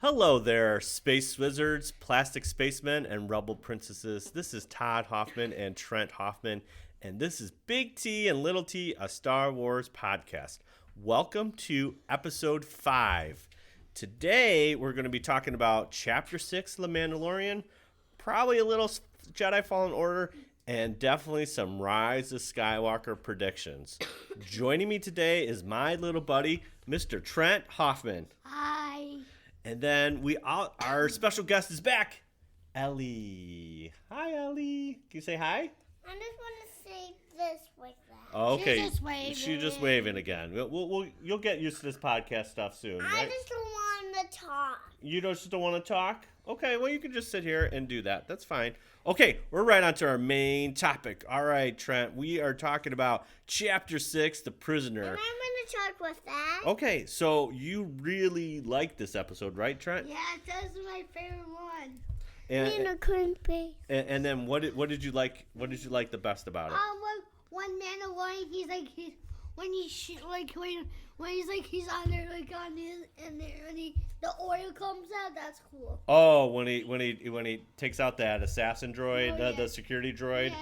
Hello there, space wizards, plastic spacemen, and rebel princesses. This is Todd Hoffman and Trent Hoffman, and this is Big T and Little T, a Star Wars podcast. Welcome to episode 5. Today, we're going to be talking about Chapter 6 of The Mandalorian, probably a little Jedi Fallen Order, and definitely some Rise of Skywalker predictions. Joining me today is my little buddy, Mr. Trent Hoffman. Hi. And then our special guest is back, Ellie. Hi, Ellie. Can you say hi? I just want to say this like that. Okay. She's just waving again. You'll get used to this podcast stuff soon, right? I just don't want to talk. You just don't want to talk? Okay, well, you can just sit here and do that. That's fine. Okay, we're right on to our main topic. All right, Trent, we are talking about Chapter 6, The Prisoner. And I'm going to talk with that. Okay, so you really like this episode, right, Trent? Yeah, that's my favorite one. And then what did you like? What did you like the best about it? When Mandalorian, he's on there and the oil comes out. That's cool. Oh, when he takes out that assassin droid, the security droid.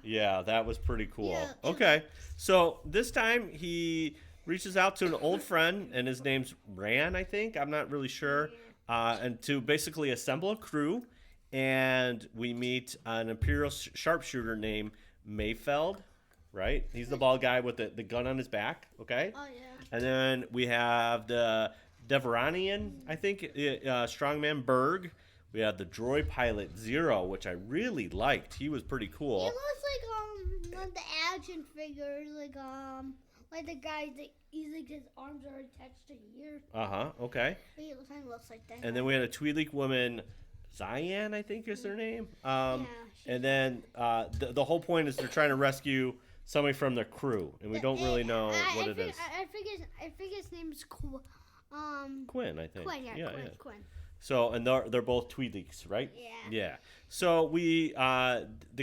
Yeah, that was pretty cool. Yeah. Okay, so this time he reaches out to an old friend, and his name's Ran, I think. I'm not really sure. And to basically assemble a crew, and we meet an Imperial sharpshooter named Mayfeld. Right? He's the bald guy with the gun on his back, okay? Oh, yeah. And then we have the Devaronian, I think, strongman Berg. We have the droid pilot Zero, which I really liked. He was pretty cool. He looks like the action figure, like the guy that his arms are attached to here. Okay. He kind of looks like that. And then we had a Twi'lek woman, Cyan, I think is her name. And then the whole point is they're trying to rescue somebody from their crew, and we don't really know what it is. I think his name is Quinn, I think. Quinn. So, and they're both Twi'leks, right? Yeah. Yeah. So they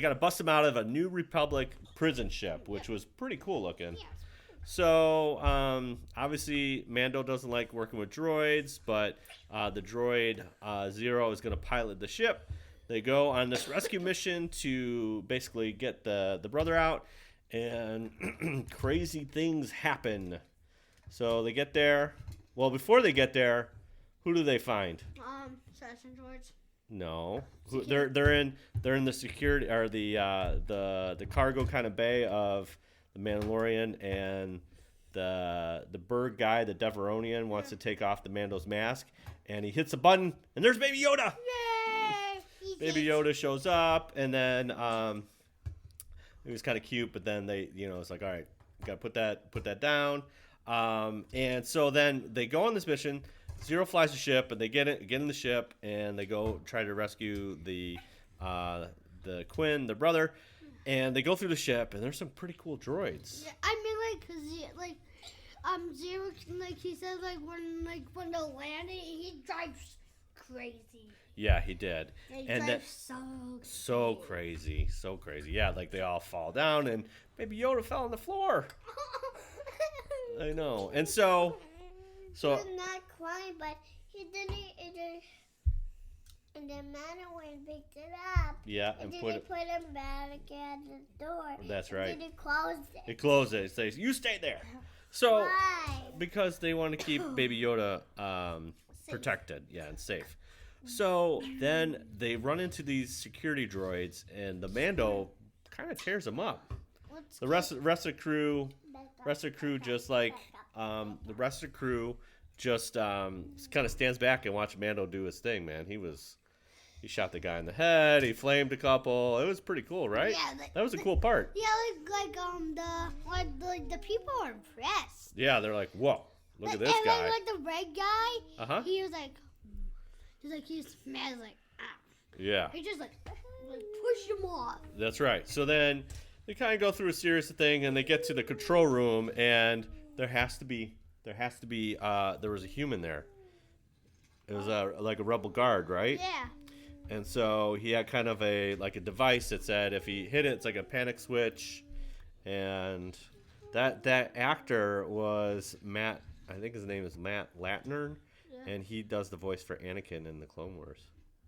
got to bust them out of a New Republic prison ship, which was pretty cool looking. Yeah. So, obviously, Mando doesn't like working with droids, but the droid Zero is going to pilot the ship. They go on this rescue mission to basically get the brother out, and crazy things happen. So they get there. Well, before they get there, who do they find? Assassin droids. No, they're in the security or the cargo kind of bay of the Mandalorian, and the Berg guy, the Devaronian, wants to take off the Mando's mask, and he hits a button, and there's Baby Yoda. Yay! Baby Yoda shows up, and then it was kind of cute, but then they, it's like, all right, you gotta put that down. And so then they go on this mission. Zero flies the ship, and they get in the ship, and they go try to rescue the Quinn, the brother, and they go through the ship, and there's some pretty cool droids. Yeah, I mean, Zero, he says, when they're landing, he drives crazy. Yeah, he did. Yeah, he and drives so crazy. Yeah, like they all fall down, and Baby Yoda fell on the floor. I know. And so he was not crying, but he didn't. And the Mandalorian picked it up. Yeah, and put him back at the door. That's right. And then it closed it. It closed it. It says, "You stay there." So, Why? because they want to keep Baby Yoda protected, and safe. So then they run into these security droids, and the Mando kind of tears them up. The rest of the crew just kind of stands back and watch Mando do his thing. Man, he shot the guy in the head. He flamed a couple. It was pretty cool, right? Yeah, that was a cool part. Yeah, the people are impressed. Yeah, they're like, whoa, look at this guy. And the red guy, he was he's mad, yeah. He just push him off. That's right. So then they kind of go through a series of things, and they get to the control room, and there was a human there. It was like a rebel guard, right? Yeah. And so he had kind of a device that said if he hit it, it's like a panic switch. And that actor was Matt. I think his name is Matt Latner. And he does the voice for Anakin in the Clone Wars.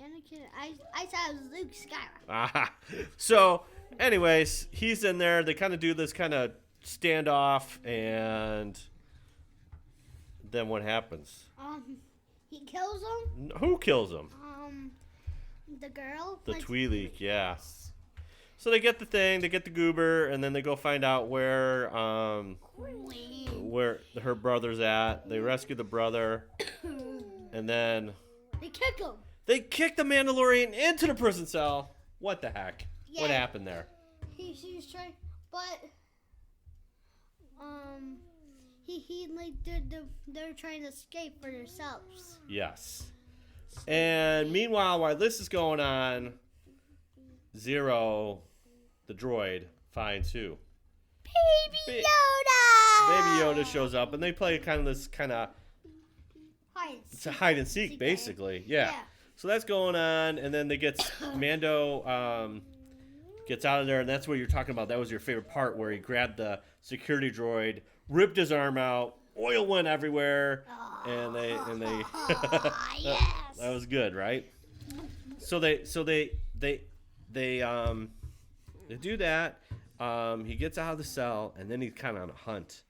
Anakin, I thought it was Luke Skywalker. Ah. So, anyways, he's in there. They kind of do this kind of standoff, and then what happens? He kills him. Who kills him? The girl. The Twi'lek, yeah. So they get the thing, they get the goober, and then they go find out where her brother's at. They rescue the brother, and then they kick him. They kick the Mandalorian into the prison cell. What the heck? Yeah. What happened there? He's trying, but they're trying to escape for themselves. Yes. And meanwhile, while this is going on, Zero, the droid, finds who? Baby Yoda! Baby Yoda shows up, and they play kind of hide and seek, basically. Yeah. So that's going on, and then Mando gets out of there, and that's what you're talking about. That was your favorite part, where he grabbed the security droid, ripped his arm out, oil went everywhere, and they yes. that was good, right? So they do that. He gets out of the cell, and then he's kind of on a hunt,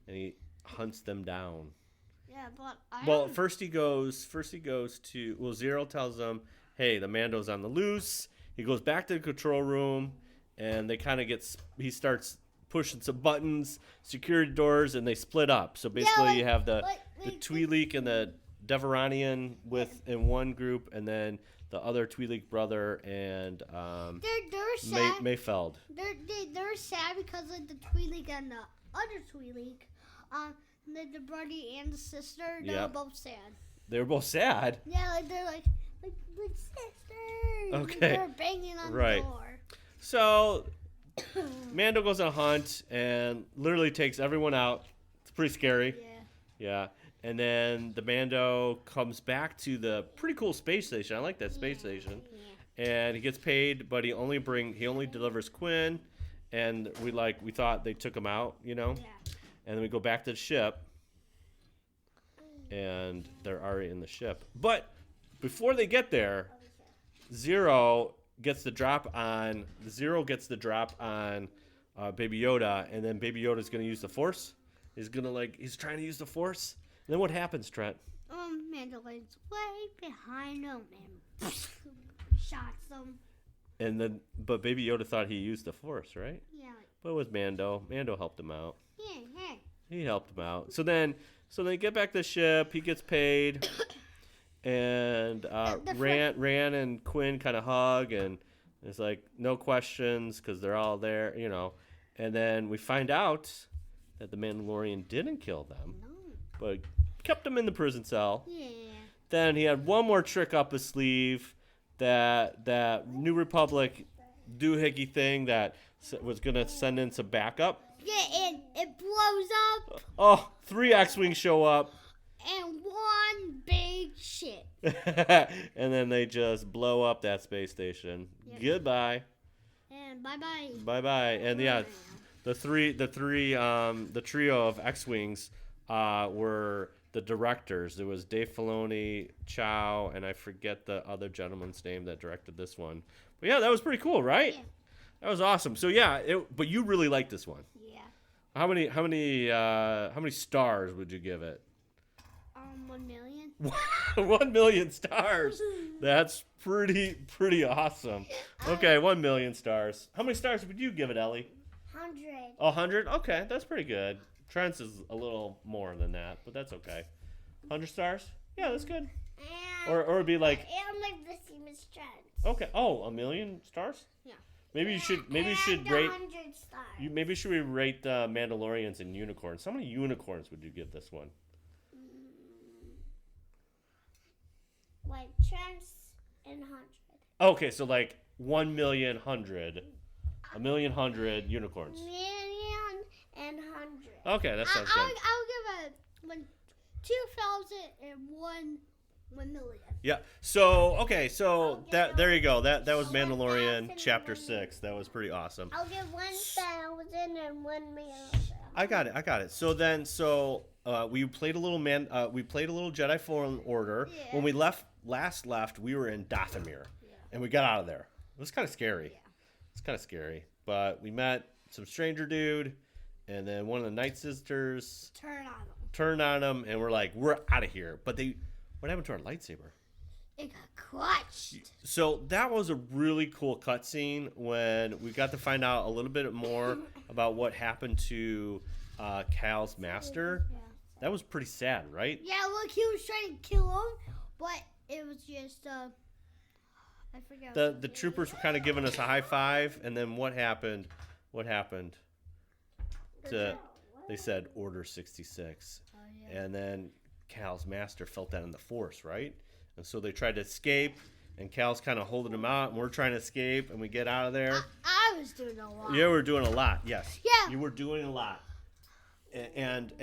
and he hunts them down. Yeah, but first he goes to. Well, Zero tells him, "Hey, the Mando's on the loose." He goes back to the control room, and they kind of he starts pushing some buttons, security doors, and they split up. So basically, you have the Twi'lek and the Devaronian in one group, and then the other Twi'lek brother and they're sad. Mayfeld. They're sad because of the Twi'lek and the other Twi'lek. The brother and the sister, they were both sad. They were both sad? Yeah, they're like sisters. Okay. They're banging on the door. So, Mando goes on a hunt and literally takes everyone out. It's pretty scary. Yeah. And then the Mando comes back to the pretty cool space station. I like that space station. Yeah. And he gets paid, but he only delivers Quinn, and we thought they took him out, you know? Yeah. And then we go back to the ship, and they're already in the ship. But before they get there, Zero gets the drop on Baby Yoda, and then Baby Yoda's going to use the Force. He's trying to use the Force. And then what happens, Trent? Mandalorian's way behind him and shots him. But Baby Yoda thought he used the Force, right? Yeah. But it was Mando. Mando helped him out. Yeah. He helped him out. So they get back to the ship. He gets paid, and Rand and Quinn kind of hug, and it's like no questions because they're all there, you know. And then we find out that the Mandalorian didn't kill them, but kept them in the prison cell. Yeah. Then he had one more trick up his sleeve, that New Republic doohickey thing that was gonna send in some backup. Yeah, and it blows up. Oh, 3 X-Wings show up. And one big ship. And then they just blow up that space station. Yep. Goodbye. And bye-bye. Bye-bye. And yeah, the trio of X-Wings were the directors. It was Dave Filoni, Chow, and I forget the other gentleman's name that directed this one. But yeah, that was pretty cool, right? Yeah. That was awesome. So yeah, but you really liked this one. Yeah. How many stars would you give it? 1 million. 1 million stars. That's pretty awesome. Okay, 1 million stars. How many stars would you give it, Ellie? 100. 100? Okay, that's pretty good. Trent's is a little more than that, but that's okay. 100 stars? Yeah, that's good. Or it'd be like. And like the same as Trent. Okay. Oh, 1 million stars? Yeah. Maybe you should rate. 100 stars. Maybe should we rate the Mandalorians and unicorns? How many unicorns would you give this one? Like Trent's and 100. Okay, so like 1 million 100. 1,000,100 unicorns. Million and 100. Okay, that sounds good. I'll give it 2,001 million. Yeah. So there you go. That was Mandalorian Chapter 6. That was pretty awesome. I'll give 1,001 million. I got it. So we played a little Jedi Fallen Order. Yeah. When we last left, we were in Dathomir, and we got out of there. It was kind of scary. Yeah. It's kind of scary, but we met some stranger dude, and then one of the Night Sisters turned on him, and we're like, we're out of here. But what happened to our lightsaber? It got crushed. So that was a really cool cutscene when we got to find out a little bit more about what happened to Cal's master. Yeah. That was pretty sad, right? Yeah, look, he was trying to kill him, but it was just I forgot. The troopers were kind of giving us a high five, and then what happened? What happened? They said Order 66, and then Cal's master felt that in the Force, right? And so they tried to escape, and Cal's kind of holding them out, and we're trying to escape, and we get out of there. I was doing a lot. Yeah, we're doing a lot. Yes. Yeah. You were doing a lot. And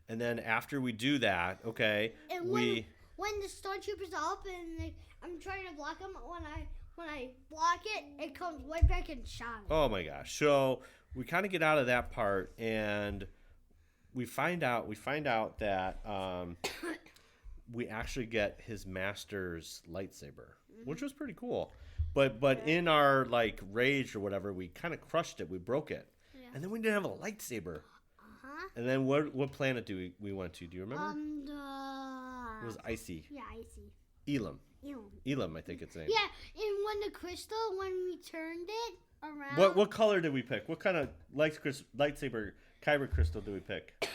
then after we do that, okay, and when the stormtroopers are up and I'm trying to block them, when I block it, it comes right back and shines. Oh my gosh! So we kind of get out of that part, and we find out that we actually get his master's lightsaber, which was pretty cool. But in our like rage or whatever, we kind of crushed it. We broke it, and then we didn't have a lightsaber. And then what planet we went to? Do you remember? It was icy. Yeah, icy. Elam, I think it's named. Yeah, and when we turned it around. What color did we pick? What kind of lightsaber kyber crystal did we pick?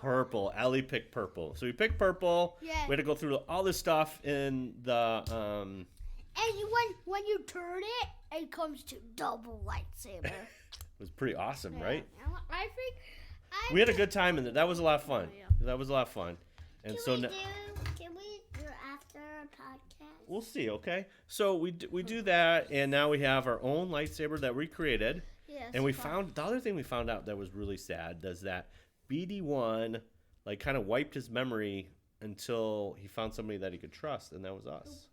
Purple. Ellie picked purple. So we picked purple. Yeah. We had to go through all this stuff in the And when you turn it, it comes to double lightsaber. It was pretty awesome, right? I think we had a good time in there. That was a lot of fun. Yeah. That was a lot of fun. And Can we do after a podcast? We'll see, okay? So we do that, and now we have our own lightsaber that we created. Yes. And the other thing we found out that was really sad is that BD1 like kind of wiped his memory until he found somebody that he could trust, and that was us.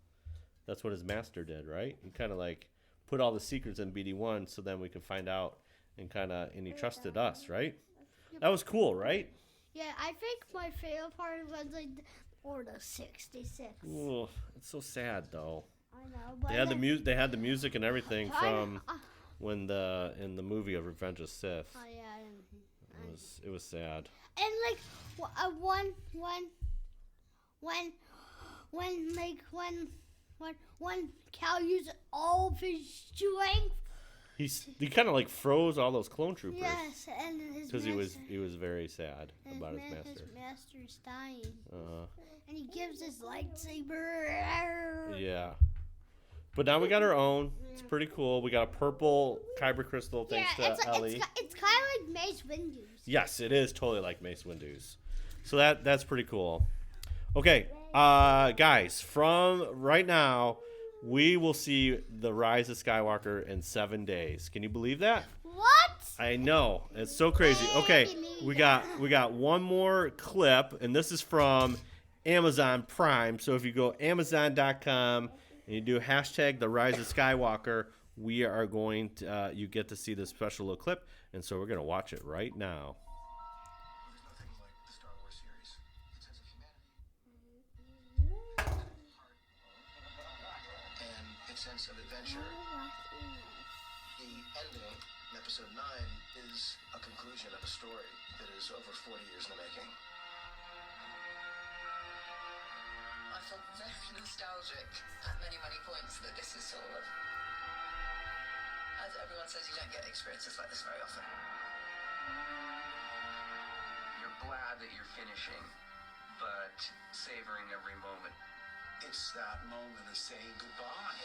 That's what his master did, right? He kind of like put all the secrets in BD1 so then we could find out and he trusted us, right? That was cool, right? Yeah, I think my favorite part was like Order 66. Ooh, it's so sad though. I know, but they had the music and everything from in the movie of Revenge of Sith. Oh yeah. It was sad. And like when Cal used all of his strength. He kind of like froze all those clone troopers. Yes, and because he was very sad about his master. His master's dying. And he gives his lightsaber. Yeah. But now we got our own. It's pretty cool. We got a purple kyber crystal thanks to Ellie. It's kind of like Mace Windu's. Yes, it is totally like Mace Windu's. So that's pretty cool. Okay, guys, from right now, we will see the Rise of Skywalker in 7 days. Can you believe that? What? I know. It's so crazy. Okay, we got one more clip, and this is from Amazon Prime. So if you go Amazon.com and you do hashtag the Rise of Skywalker, we are going to you get to see this special little clip, and so we're gonna watch it right now. There's nothing like the Star Wars series. Sense of humanity and its sense of adventure. The ending in episode 9 is a conclusion of a story that is over 40 years in the making. I felt very nostalgic at many points that this is sort of, as everyone says, you don't get experiences like this very often. You're glad that you're finishing, but savoring every moment. It's that moment of saying goodbye.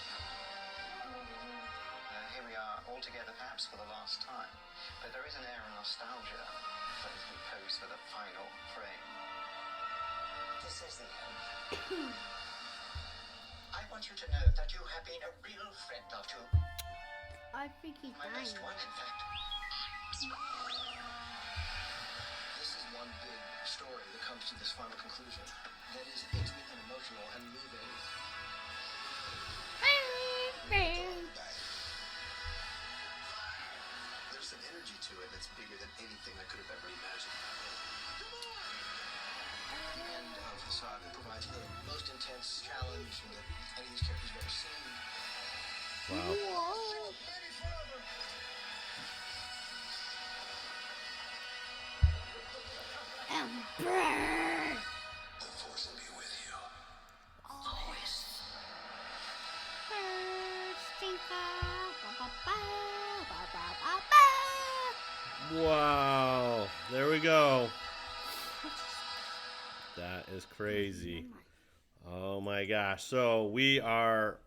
Here we are, all together, perhaps for the last time. But there is an air of nostalgia that is composed for the final frame. This is the end. I want you to know that you have been a real friend of you. I think he's My dying. best one, in fact. This is one big story that comes to this final conclusion that is intimate and emotional and moving. There's an energy to it that's bigger than anything I could have ever imagined. The end of the saga provides the most intense challenge that any of these characters have ever seen. Wow. Emperor. The Force will be with you. Always. Wow. There we go. That is crazy. Oh my gosh. So we are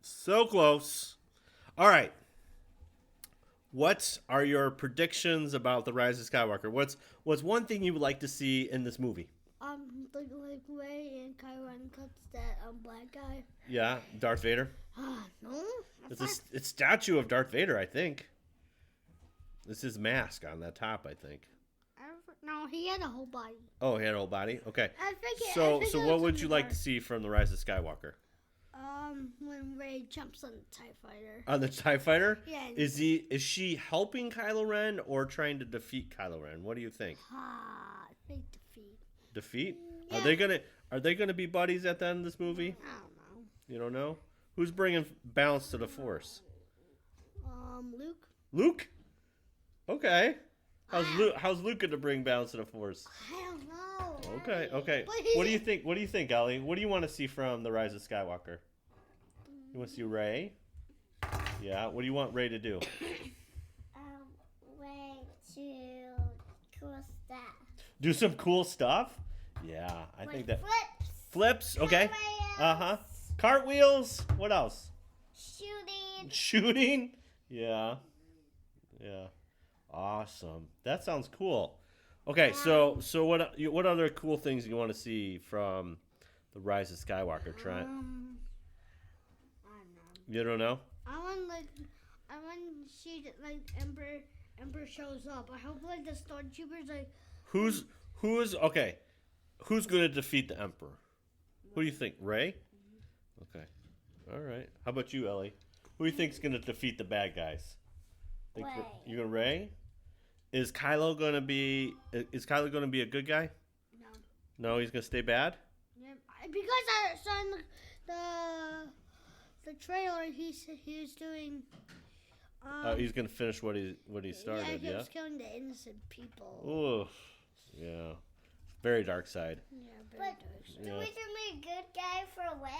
so close. All right. What are your predictions about the Rise of Skywalker? What's one thing you would like to see in this movie? Like Rey and Kylo Ren cuts that black guy. Yeah, Darth Vader. No. It's a statue of Darth Vader, I think. It's his mask on that top, I think. No, he had a whole body. Oh, he had a whole body? Okay. I think So what would you like to see from the Rise of Skywalker? When Rey jumps on the TIE fighter. On the TIE fighter? Yeah. Is she helping Kylo Ren or trying to defeat Kylo Ren? What do you think? I think defeat. Defeat? Yeah. Are they gonna be buddies at the end of this movie? I don't know. You don't know? Who's bringing balance to the Force? Luke. Luke? Okay. How's Luke gonna bring balance to the Force? I don't know. Okay. But What do you think? What do you think, Ellie? What do you want to see from the Rise of Skywalker? You want to see Rey? Yeah. What do you want Rey to do? Way to cool stuff. Do some cool stuff? Yeah, I think that flips. Okay. Cartwheels. What else? Shooting. Yeah. Awesome. That sounds cool. Okay, so what other cool things do you want to see from the Rise of Skywalker, Trent? I don't know. You don't know? I want to see that Emperor shows up. I hope the stormtroopers Who's going to defeat the Emperor? Who do you think? Rey? Okay. All right. How about you, Ellie? Who do you think's going to defeat the bad guys? Rey. You going Rey? Is Kylo going to be a good guy? No, he's going to stay bad? Yeah, because I saw in the trailer he's doing he's going to finish what he started, he yeah? was killing the innocent people. Ooh. Yeah. Very dark side. Yeah, very dark side. Yeah. Do we think a good guy for Rey?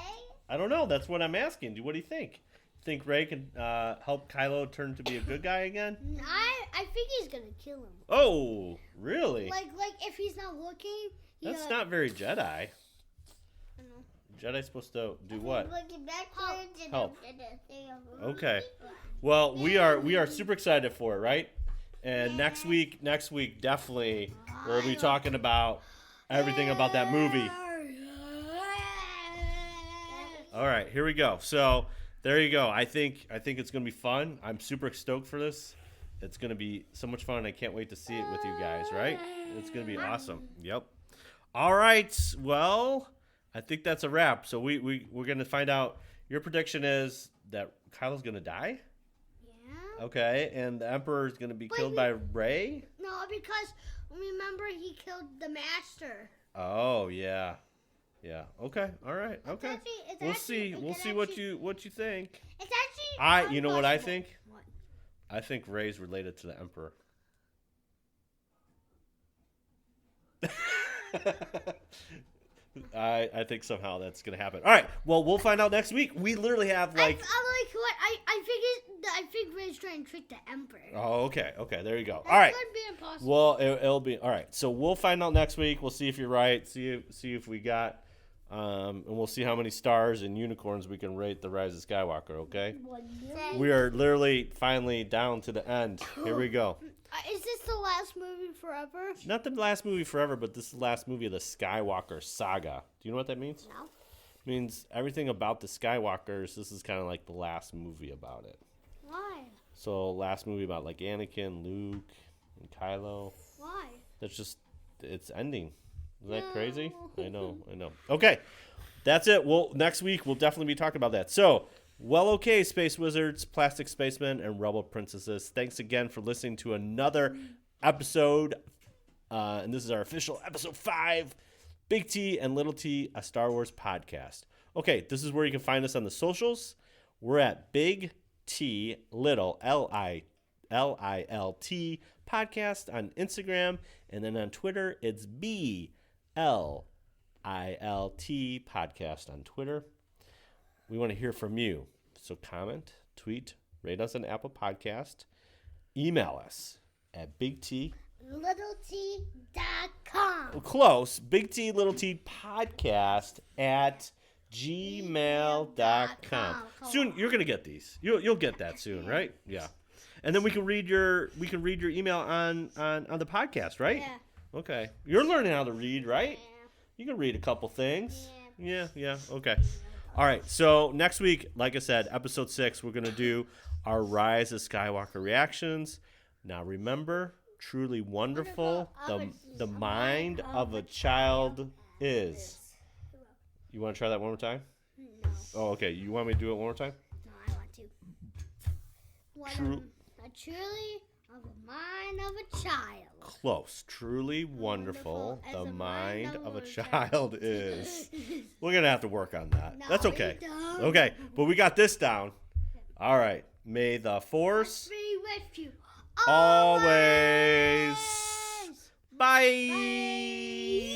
I don't know. That's what I'm asking. What do you think? Think Rey can help Kylo turn to be a good guy again? I think he's gonna kill him. Oh, really? Like if he's not looking. That's not very Jedi. I know. Jedi's supposed to do what? Looking backwards and Help. Okay. Well, we are super excited for it, right? And next week definitely we'll be talking about everything about that movie. All right, here we go. So there you go. I think it's gonna be fun. I'm super stoked for this. It's gonna be so much fun. I can't wait to see it with you guys. Right? It's gonna be awesome. Yep. All right. Well, I think that's a wrap. So we're gonna find out. Your prediction is that Kylo's gonna die. Yeah. Okay, and the Emperor is gonna be killed by Rey. No, because remember he killed the Master. Oh yeah. Okay. All right. Okay. We'll see what you think. It's actually. You know what I think? What? I think Rey's related to the Emperor. I think somehow that's gonna happen. All right. Well, we'll find out next week. We literally have like. I think Rey's trying to trick the Emperor. Oh, okay. There you go. That All right. could be impossible. Well, it'll be all right. So we'll find out next week. We'll see if you're right. See if we got, and we'll see how many stars and unicorns we can rate the Rise of Skywalker. Okay. We are literally finally down to the end. Here we go. Is this the last movie forever? Not the last movie forever, but this is the last movie of the Skywalker saga. Do you know what that means? No. It means everything about the Skywalkers. This is kind of like the last movie about it. Why? So last movie about like Anakin, Luke, and Kylo. Why? It's ending. Isn't that crazy? I know. Okay. That's it. Well, next week we'll definitely be talking about that. So Well, okay, Space Wizards, Plastic Spacemen, and Rebel Princesses. Thanks again for listening to another episode. And this is our official episode 5, Big T and Little T, a Star Wars podcast. Okay, this is where you can find us on the socials. We're at Big T Little LIL T podcast on Instagram, and then on Twitter it's BLILT podcast on Twitter. We want to hear from you, so comment, tweet, rate us on Apple Podcast, email us at LittleT.com. close Big T Little T podcast at gmail.com. Soon you're gonna get these. You'll get that soon, right? Yeah. And then we can read your email on the podcast, right? Yeah. Okay. You're learning how to read, right? Yeah. You can read a couple things. Yeah. Okay. All right. So next week, like I said, episode 6, we're gonna do our Rise of Skywalker reactions. Now remember, truly wonderful, the mind of a child is. You want to try that one more time? No. Oh, okay. You want me to do it one more time? No, I want to. Truly of the mind of a child. Close. Truly wonderful, the mind of a child is. We're going to have to work on that. No, That's okay. we don't. Okay, but we got this down. All right. May the Force Be with you always. Bye. Bye.